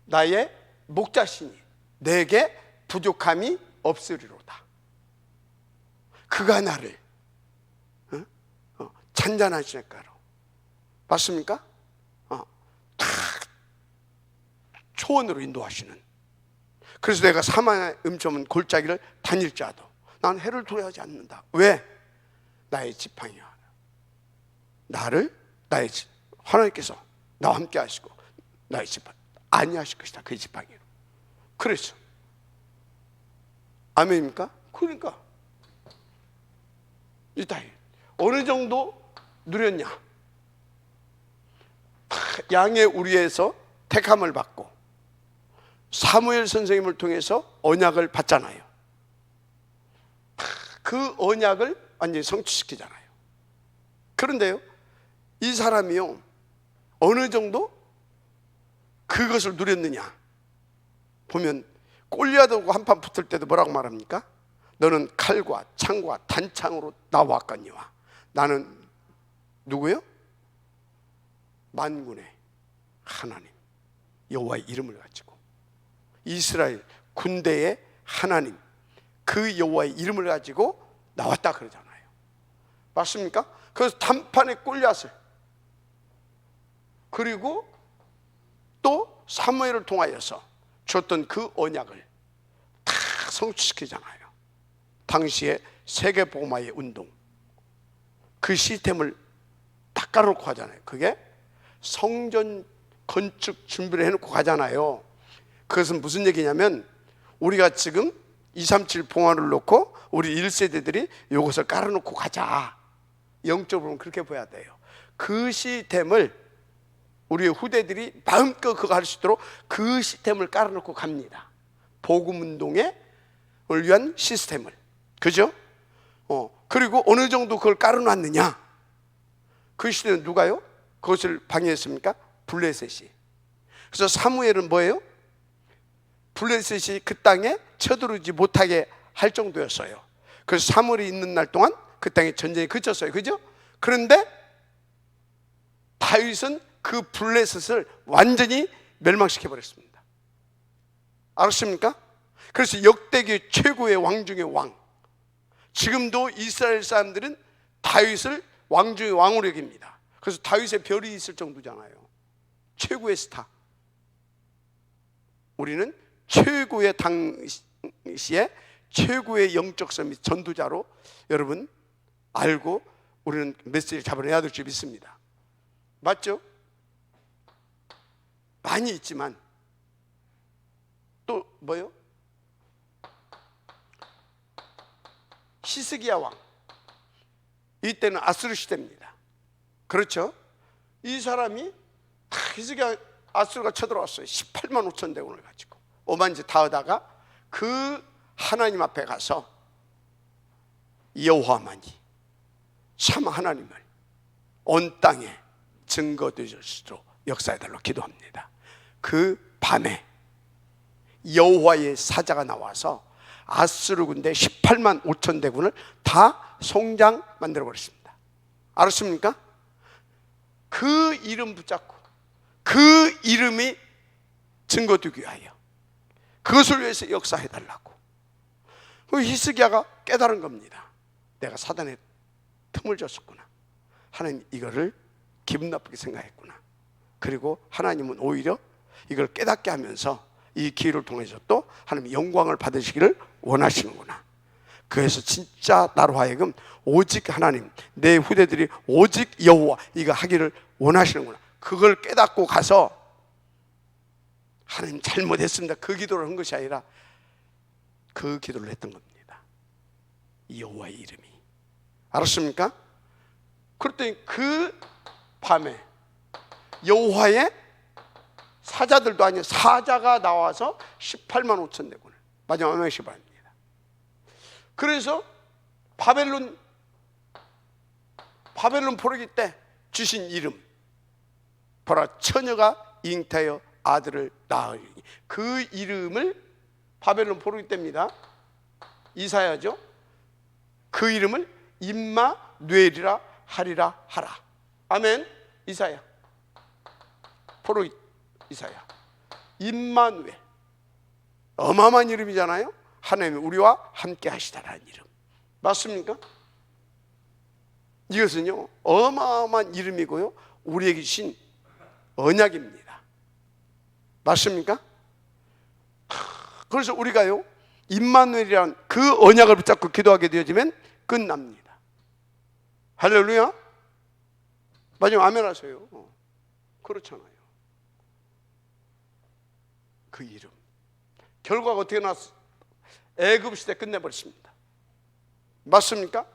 나의 목자시니 내게 부족함이 없으리로다. 그가 나를 잔잔한 시냇가로, 맞습니까? 초원으로 인도하시는. 그래서 내가 사망의 음침한 골짜기를 다닐지라도 난 해를 두려워하지 않는다. 왜? 나의 지팡이야. 나의 하나님께서 나와 함께 하시고 나의 지팡이 안위하실 것이다. 그 지팡이로. 그래서 아멘입니까? 그러니까 이 다윗 어느 정도 누렸냐? 양의 우리에서 택함을 받고 사무엘 선생님을 통해서 언약을 받잖아요. 그 언약을 완전히 성취시키잖아요. 그런데요, 이 사람이요, 어느 정도 그것을 누렸느냐 보면, 골리앗하고 한판 붙을 때도 뭐라고 말합니까? 너는 칼과 창과 단창으로 나왔거니와 나는 누구요? 만군의 하나님 여호와의 이름을 가지고, 이스라엘 군대의 하나님 그 여호와의 이름을 가지고 나왔다 그러잖아요. 맞습니까? 그래서 단판에 골리앗을, 그리고 또 사무엘을 통하여서 줬던 그 언약을 다 성취시키잖아요. 당시에 세계복음화의 운동, 그 시스템을 딱 깔아놓고 하잖아요. 그게 성전 건축 준비를 해놓고 가잖아요. 그것은 무슨 얘기냐면, 우리가 지금 237 봉화를 놓고 우리 1세대들이 이것을 깔아놓고 가자, 영적으로는 그렇게 보여야 돼요. 그 시스템을 우리의 후대들이 마음껏 그거 할 수 있도록 그 시스템을 깔아놓고 갑니다. 복음운동을 위한 시스템을. 그죠? 그리고 어느 정도 그걸 깔아놨느냐, 그 시대는 누가요? 그것을 방해했습니까? 블레셋이. 그래서 사무엘은 뭐예요? 블레셋이 그 땅에 쳐들어오지 못하게 할 정도였어요. 그래서 사무엘이 있는 날 동안 그 땅에 전쟁이 그쳤어요. 그죠? 그런데 다윗은 그 블레셋을 완전히 멸망시켜 버렸습니다. 알았습니까? 그래서 역대기 최고의 왕 중의 왕. 지금도 이스라엘 사람들은 다윗을 왕 중의 왕으로 여깁니다. 그래서 다윗의 별이 있을 정도잖아요. 최고의 스타. 우리는 최고의 당시에 최고의 영적 및 전도자로 여러분 알고 우리는 메시지를 잡아내야 될 줄 믿습니다. 맞죠? 많이 있지만 또 뭐요? 히스기야 왕, 이때는 아수르 시대입니다. 그렇죠? 이 사람이 히스기야, 아수르가 쳐들어왔어요. 18만 5천 대군을 가지고 오만지 다 하다가 그 하나님 앞에 가서 여호와만이 참 하나님을 온 땅에 증거되시도록 역사해달라고 기도합니다. 그 밤에 여호와의 사자가 나와서 아수르 군대 18만 5천 대군을 다 송장 만들어버렸습니다. 알았습니까? 그 이름 붙잡고 그 이름이 증거되기 위하여 그것을 위해서 역사해달라고. 그 히스기야가 깨달은 겁니다. 내가 사단에 틈을 줬었구나. 하나님 이거를 기분 나쁘게 생각했구나. 그리고 하나님은 오히려 이걸 깨닫게 하면서 이 기회를 통해서 또 하나님 영광을 받으시기를 원하시는구나. 그래서 진짜 나로 하여금 오직 하나님, 내 후대들이 오직 여호와 이거 하기를 원하시는구나. 그걸 깨닫고 가서 하나님 잘못했습니다, 그 기도를 한 것이 아니라 그 기도를 했던 겁니다. 여호와의 이름이. 알았습니까? 그랬더니 그 밤에 여호와의 사자들도 아니고 사자가 나와서 18만 5천 대군을 마지막 멸망시켜 버립니다. 그래서 바벨론 포로기 때 주신 이름, 보라 처녀가 잉태하여 아들을 낳으리니, 그 이름을 바벨론 포로기 때입니다. 이사야죠. 그 이름을 임마누엘이라 하리라 하라. 아멘. 이사야, 포로기 이사야, 임마누엘. 어마어마한 이름이잖아요. 하나님이 우리와 함께 하시다라는 이름. 맞습니까? 이것은요 어마어마한 이름이고요, 우리에게 주신 언약입니다. 맞습니까? 그래서 우리가요 임마누엘이라는 그 언약을 붙잡고 기도하게 되어지면 끝납니다. 할렐루야. 마지막 아멘 하세요. 그렇잖아요. 그 이름 결과가 어떻게 나왔어? 애굽 시대 끝내버렸습니다. 맞습니까?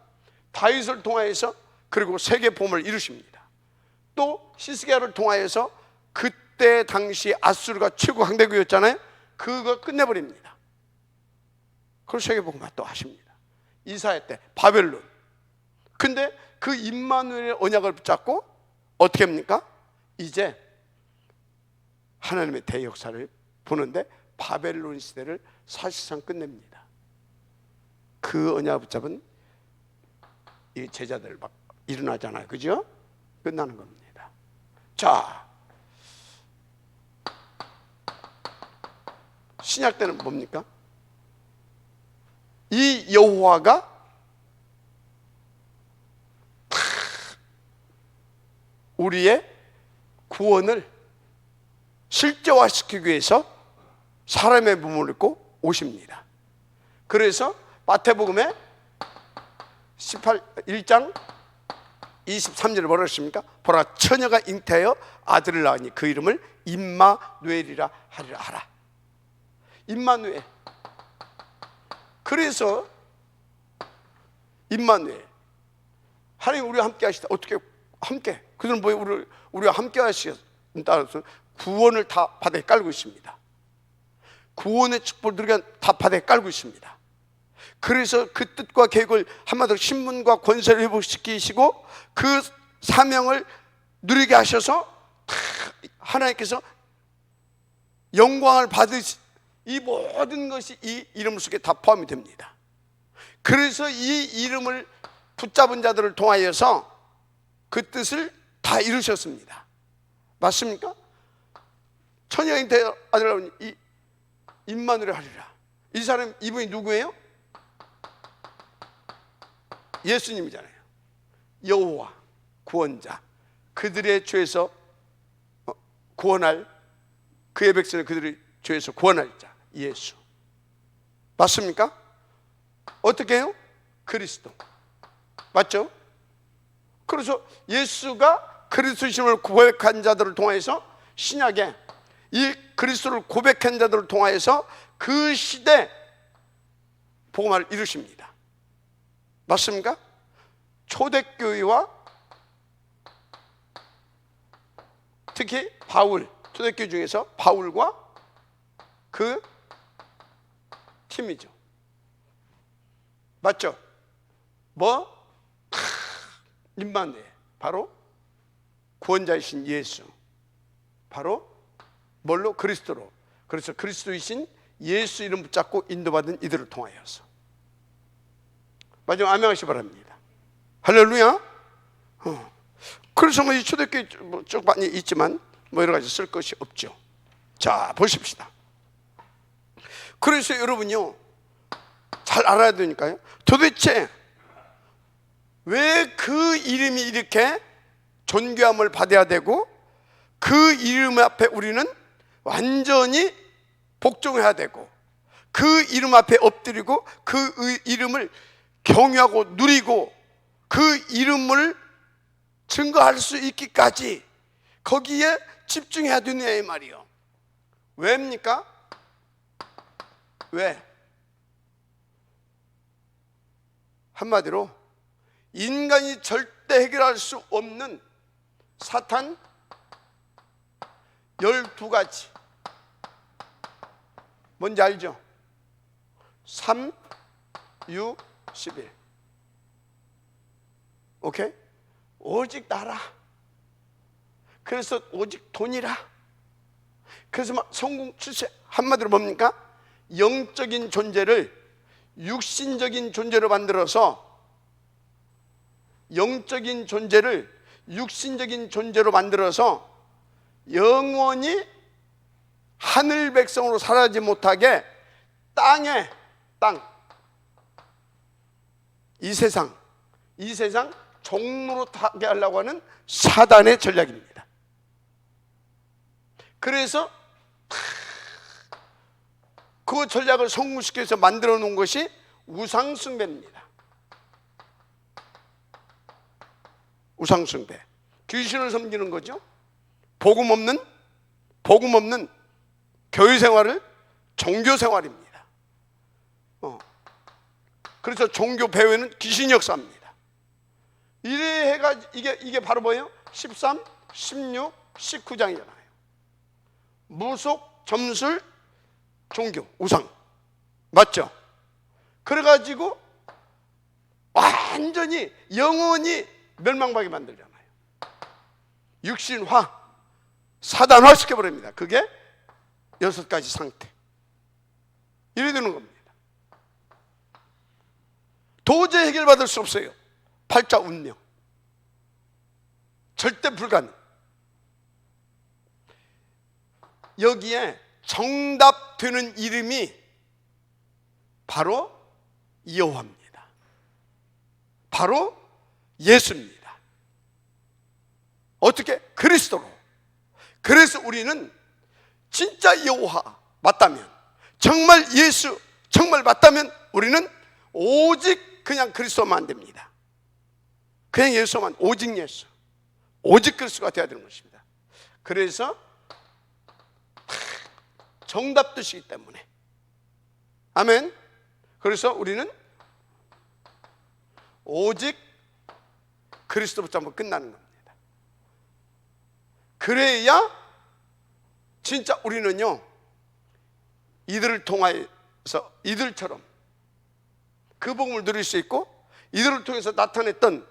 다윗을 통하여서 그리고 세계 복음을 이루십니다. 또 히스기야를 통하여서 그때 당시 아수르가 최고 강대국이었잖아요. 그거 끝내버립니다. 그걸 세계복음화 또 하십니다. 이사야 때 바벨론. 근데 그 임마누엘의 언약을 붙잡고 어떻게 합니까? 이제 하나님의 대역사를 보는데 바벨론 시대를 사실상 끝냅니다. 그 언약을 붙잡은 이 제자들 막 일어나잖아요. 그죠? 끝나는 겁니다. 자, 신약 때는 뭡니까? 이 여호와가 우리의 구원을 실제화시키기 위해서 사람의 몸을 입고 오십니다. 그래서 마태복음에 1장 23절에 뭐라 했습니까? 보라, 처녀가 잉태하여 아들을 낳으니 그 이름을 임마누엘이라 하리라 하라. 임마누엘. 그래서 임마누엘, 하나님 우리와 함께 하시다. 어떻게 함께? 그들은 뭐예요? 우리와 함께 하시다 따라서 구원을 다 바닥에 깔고 있습니다. 구원의 축복을 우리가 다 바닥에 깔고 있습니다. 그래서 그 뜻과 계획을 한마디로 신분과 권세를 회복시키시고 그 사명을 누리게 하셔서 하나님께서 영광을 받으시, 이 모든 것이 이 이름 속에 다 포함이 됩니다. 그래서 이 이름을 붙잡은 자들을 통하여서 그 뜻을 다 이루셨습니다. 맞습니까? 처녀인 아들 이 임마누엘 하리라. 이 사람, 이분이 누구예요? 예수님이잖아요. 여호와 구원자, 그들의 죄에서 구원할, 그의 백성을 그들의 죄에서 구원할 자 예수. 맞습니까? 어떻게 해요? 그리스도. 맞죠? 그래서 예수가 그리스도심을 고백한 자들을 통해서 신약에 이 그리스도를 고백한 자들을 통하여서 그 시대 복음화를 이루십니다. 맞습니까? 초대교회와 특히 바울, 초대교회 중에서 바울과 그 팀이죠. 맞죠? 뭐? 임마누엘, 바로 구원자이신 예수, 바로 뭘로? 그리스도로. 그래서 그리스도이신 예수 이름 붙잡고 인도받은 이들을 통하여서. 마지막 아멘 하시기 바랍니다. 할렐루야. 그래서 이 초대교회 쭉 많이 있지만 뭐 여러 가지 쓸 것이 없죠. 자, 보십시다. 그래서 여러분요, 잘 알아야 되니까요. 도대체 왜 그 이름이 이렇게 존귀함을 받아야 되고 그 이름 앞에 우리는 완전히 복종해야 되고 그 이름 앞에 엎드리고 그 이름을 경유하고 누리고 그 이름을 증거할 수 있기까지 거기에 집중해야 되느냐 이 말이요. 왜입니까? 왜? 한마디로 인간이 절대 해결할 수 없는 사탄 12가지. 뭔지 알죠? 3, 6, 11. 오케이? 오직 나라. 그래서 오직 돈이라. 그래서 막 성공 출세. 한마디로 뭡니까? 영적인 존재를 육신적인 존재로 만들어서, 영적인 존재를 육신적인 존재로 만들어서 영원히 하늘 백성으로 살아가지 못하게 땅, 이 세상 종로로 타게 하려고 하는 사단의 전략입니다. 그래서 그 전략을 성공시켜서 만들어 놓은 것이 우상숭배입니다. 우상숭배, 귀신을 섬기는 거죠. 복음 없는 교회 생활을 종교 생활입니다. 그래서 종교 배후에는 귀신 역사입니다. 이래 해가 이게 바로 뭐예요? 13, 16, 19장이잖아요. 무속, 점술, 종교, 우상. 맞죠? 그래가지고 완전히 영원히 멸망하게 만들잖아요. 육신화, 사단화 시켜버립니다. 그게 6가지 상태. 이래 되는 겁니다. 도저히 해결받을 수 없어요. 팔자 운명. 절대 불가능. 여기에 정답되는 이름이 바로 여호와입니다. 바로 예수입니다. 어떻게? 그리스도로. 그래서 우리는 진짜 여호와 맞다면, 정말 예수 정말 맞다면 우리는 오직 그냥 그리스도만 됩니다. 그냥 예수만, 오직 예수, 오직 그리스도가 되어야 되는 것입니다. 그래서 정답되시기 때문에, 아멘. 그래서 우리는 오직 그리스도부터 한번 끝나는 겁니다. 그래야 진짜 우리는요, 이들을 통하여서 이들처럼 그 복음을 누릴 수 있고, 이들을 통해서 나타냈던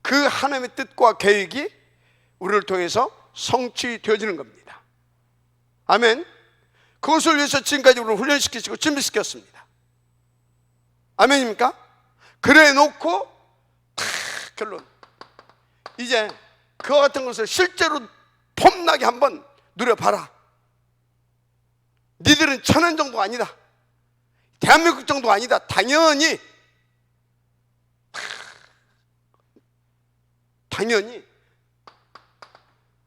그 하나님의 뜻과 계획이 우리를 통해서 성취되어지는 겁니다. 아멘. 그것을 위해서 지금까지 우리를 훈련시키시고 준비시켰습니다. 아멘입니까? 그래 놓고 결론, 이제 그와 같은 것을 실제로 폼나게 한번 누려봐라. 니들은 천안 정도가 아니다, 대한민국 정도가 아니다. 당연히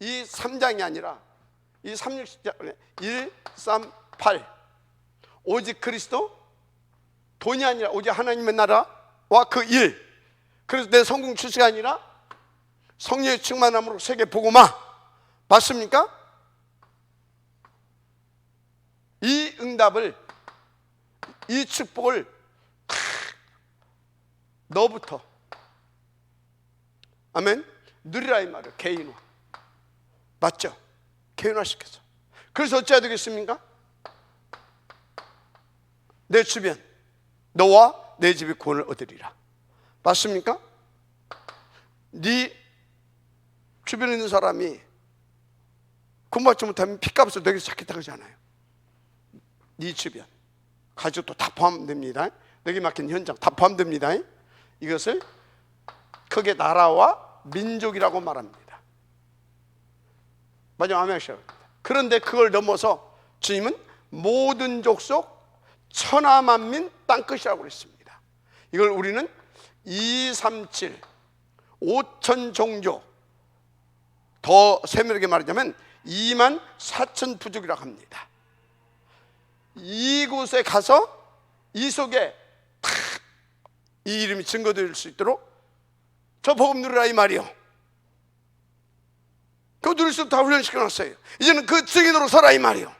이 3장이 아니라 이 360장 1, 3, 8 오직 그리스도, 돈이 아니라 오직 하나님의 나라와 그 일, 그래서 내 성공 출세가 아니라 성령의 충만함으로 세계 복음화. 맞습니까? 이 응답을, 이 축복을 너부터, 아멘, 누리라 이 말을 개인화. 맞죠? 개인화시켜서. 그래서 어찌해야 되겠습니까? 내 주변, 너와 내 집이 구원을 얻으리라. 맞습니까? 네 주변에 있는 사람이 공부하지 못하면 핏값을 내기 시작했다고 하잖아요. 네 주변, 가족도 다 포함됩니다. 내게 맡긴 현장 다 포함됩니다. 이것을 크게 나라와 민족이라고 말합니다. 마지막 아멘 하셔야 합니다. 그런데 그걸 넘어서 주님은 모든 족속 천하만민 땅끝이라고 그랬습니다. 이걸 우리는 237 5천 종족, 더 세밀하게 말하자면 24,000 부족이라고 합니다. 이곳에 가서 이 속에 이 이름이 증거될 수 있도록 저 복음 누리라 이 말이요. 그거 누릴 수 다 훈련시켜놨어요. 이제는 그 증인으로 서라 이 말이요.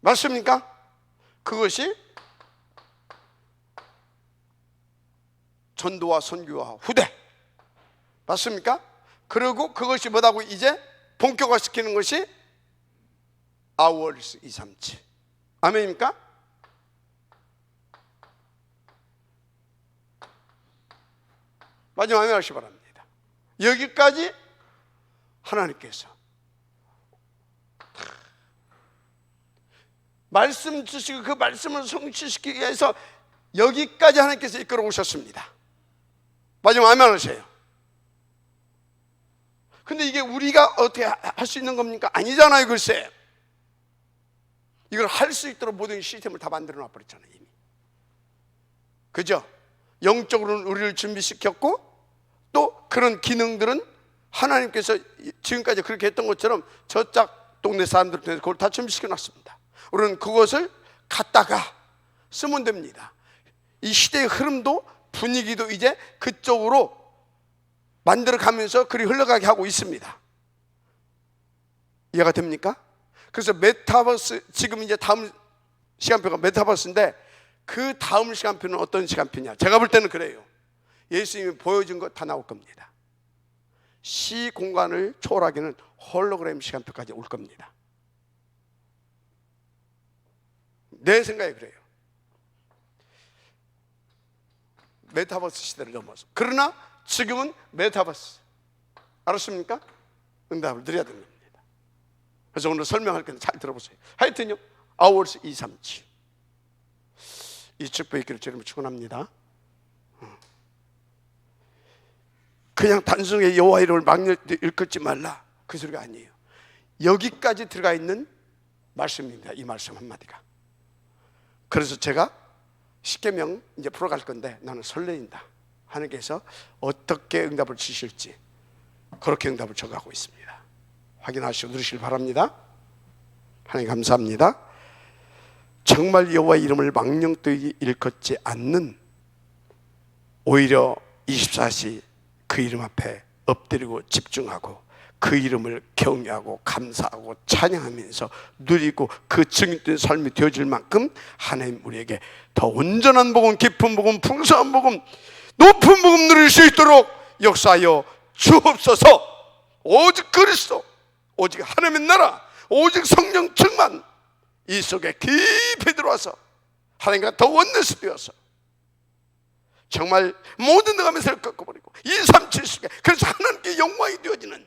맞습니까? 그것이 전도와 선교와 후대. 맞습니까? 그리고 그것이 뭐다고 이제 본격화시키는 것이 아워스 237. 아멘입니까? 마지막 아멘 하시기 바랍니다. 여기까지 하나님께서 말씀 주시고 그 말씀을 성취시키기 위해서 여기까지 하나님께서 이끌어 오셨습니다. 마지막 아멘 하세요. 근데 이게 우리가 어떻게 할 수 있는 겁니까? 아니잖아요. 글쎄, 이걸 할 수 있도록 모든 시스템을 다 만들어 놔버렸잖아요 이미. 그죠? 영적으로는 우리를 준비시켰고, 또 그런 기능들은 하나님께서 지금까지 그렇게 했던 것처럼 저짝 동네 사람들 통해서 그걸 다 준비시켜 놨습니다. 우리는 그것을 갖다가 쓰면 됩니다. 이 시대의 흐름도 분위기도 이제 그쪽으로 만들어가면서 그리 흘러가게 하고 있습니다. 이해가 됩니까? 그래서 메타버스, 지금 이제 다음 시간표가 메타버스인데 그 다음 시간표는 어떤 시간표냐? 제가 볼 때는 그래요. 예수님이 보여준 거 다 나올 겁니다. 시 공간을 초월하기는 홀로그램 시간표까지 올 겁니다. 내 생각이 그래요. 메타버스 시대를 넘어서. 그러나 지금은 메타버스. 알았습니까? 응답을 드려야 됩니다. 그래서 오늘 설명할 건데 잘 들어보세요. 하여튼요, 아워스 237 이 축복의 길을 주님을 축원합니다. 그냥 단순히 여호와 이름을 막 읽지 말라, 그 소리가 아니에요. 여기까지 들어가 있는 말씀입니다. 이 말씀 한마디가. 그래서 제가 십계명 이제 풀어갈 건데 나는 설레인다. 하나님께서 어떻게 응답을 주실지 그렇게 응답을 적어가고 있습니다. 확인하시고 누리시길 바랍니다. 하나님 감사합니다. 정말 여호와 이름을 망령되이 일컫지 않는, 오히려 24시 그 이름 앞에 엎드리고 집중하고 그 이름을 경외하고 감사하고 찬양하면서 누리고 그 증인된 삶이 되어질 만큼 하나님 우리에게 더 온전한 복음, 깊은 복음, 풍성한 복음, 높은 복음 누릴 수 있도록 역사하여 주옵소서. 오직 그리스도, 오직 하나님의 나라, 오직 성령 충만 이 속에 깊이 들어와서 하나님과 더 원내스 되어서 정말 모든 내가면서를 꺾어버리고 237 속에 그래서 하나님께 영광이 되어지는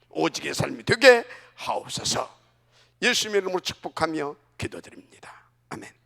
오직의 삶이 되게 하옵소서. 예수님의 이름으로 축복하며 기도드립니다. 아멘.